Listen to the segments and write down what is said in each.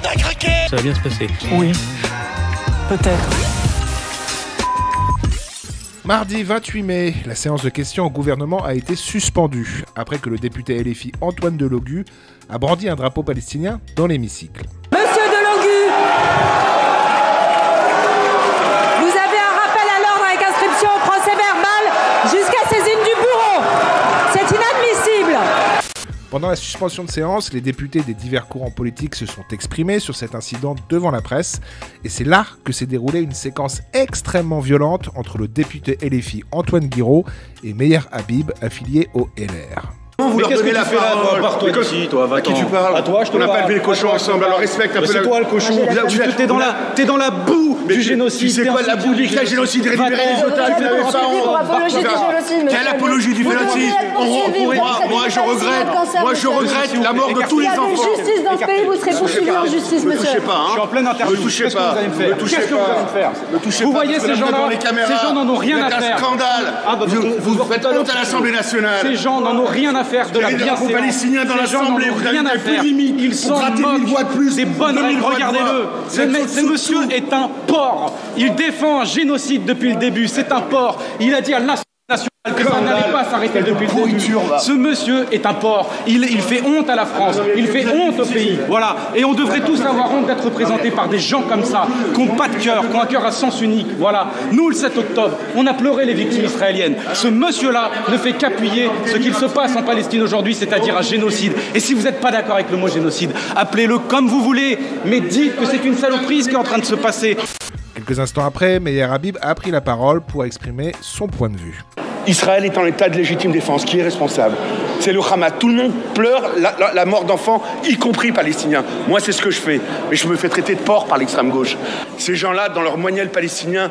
t'as craqué. Ça va bien se passer. Oui, peut-être. Mardi 28 mai, la séance de questions au gouvernement a été suspendue après que le député LFI Antoine Delogu a brandi un drapeau palestinien dans l'hémicycle. Monsieur Delogu, vous avez un rappel à l'ordre avec inscription au procès verbal jusqu'à saisine du bourreau. C'est inadmissible. Pendant la suspension de séance, les députés des divers courants politiques se sont exprimés sur cet incident devant la presse. Et c'est là que s'est déroulée une séquence extrêmement violente entre le député LFI Antoine Guiraud et Meyer Habib, affilié au LR. Vous leur donnez la parole. Par toi ici, toi, va-t'en. À qui tu parles? À toi, je te On n'a parle. pas élevé les cochons ensemble, alors respecte un peu C'est toi le cochon. T'es dans la boue du génocide. Tu sais quoi, la boue du génocide, récupérer les otages, vous n'avez pas honte. Quelle apologie du génocide? Moi, je regrette la mort de tous les enfants. Justice dans ce pays, vous serez poursuivi en justice, Ne monsieur. touchez pas, Je suis en pleine interview. Ne touchez Qu'est-ce que pas. vous allez me faire? Ne touchez Qu'est-ce que vous pas. allez me faire? Ne touchez Vous pas. voyez ces gens-là? Ces gens n'en ont rien à faire. C'est un scandale. Vous faites honte à l'Assemblée nationale. Ces gens n'en ont rien à faire de la bienséance. Palestiniens dans Ces gens n'en ont l'Assemblée, vous rien à avez faire. plus limite. Ils s'en grattez 1000 voix de moquent. plus. C'est bonnes 2000 règles, voix de regardez-le. voix. Ce monsieur est un porc. Il défend un génocide depuis le début. C'est un porc. Il a dit à l'Assemblée nationale que ça n'allait pas s'arrêter depuis le début. Ce monsieur est un porc. Il fait honte à la France. Il fait honte au pays. Voilà. Et on devrait tous avoir honte d'être représentés par des gens comme ça, qui n'ont pas de cœur, qui ont un cœur à sens unique. Voilà. Nous, le 7 octobre, on a pleuré les victimes israéliennes. Ce monsieur-là ne fait qu'appuyer ce qu'il se passe en Palestine aujourd'hui, c'est-à-dire un génocide. Et si vous n'êtes pas d'accord avec le mot génocide, appelez-le comme vous voulez, mais dites que c'est une saloperie ce qui est en train de se passer. Quelques instants après, Meyer Habib a pris la parole pour exprimer son point de vue. Israël est en état de légitime défense. Qui est responsable? C'est le Hamas. Tout le monde pleure la mort d'enfants, y compris palestiniens. Moi, c'est ce que je fais. Mais je me fais traiter de porc par l'extrême gauche. Ces gens-là, dans leur moignel palestinien,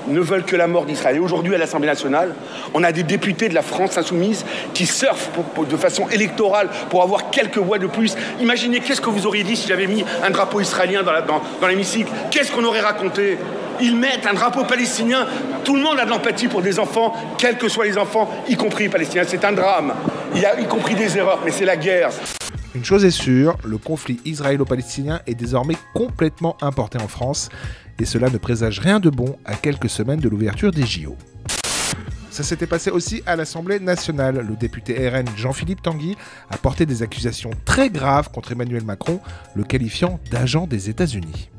ne veulent que la mort d'Israël. Et aujourd'hui, à l'Assemblée nationale, on a des députés de la France insoumise qui surfent de façon électorale pour avoir quelques voix de plus. Imaginez, qu'est-ce que vous auriez dit si j'avais mis un drapeau israélien dans l'hémicycle? Qu'est-ce qu'on aurait raconté? Ils mettent un drapeau palestinien. Tout le monde a de l'empathie pour des enfants, quels que soient les enfants, y compris les Palestiniens. C'est un drame. Il y a y compris des erreurs, mais c'est la guerre. Une chose est sûre, le conflit israélo-palestinien est désormais complètement importé en France, et cela ne présage rien de bon à quelques semaines de l'ouverture des JO. Ça s'était passé aussi à l'Assemblée nationale. Le député RN Jean-Philippe Tanguy a porté des accusations très graves contre Emmanuel Macron, le qualifiant d'agent des États-Unis.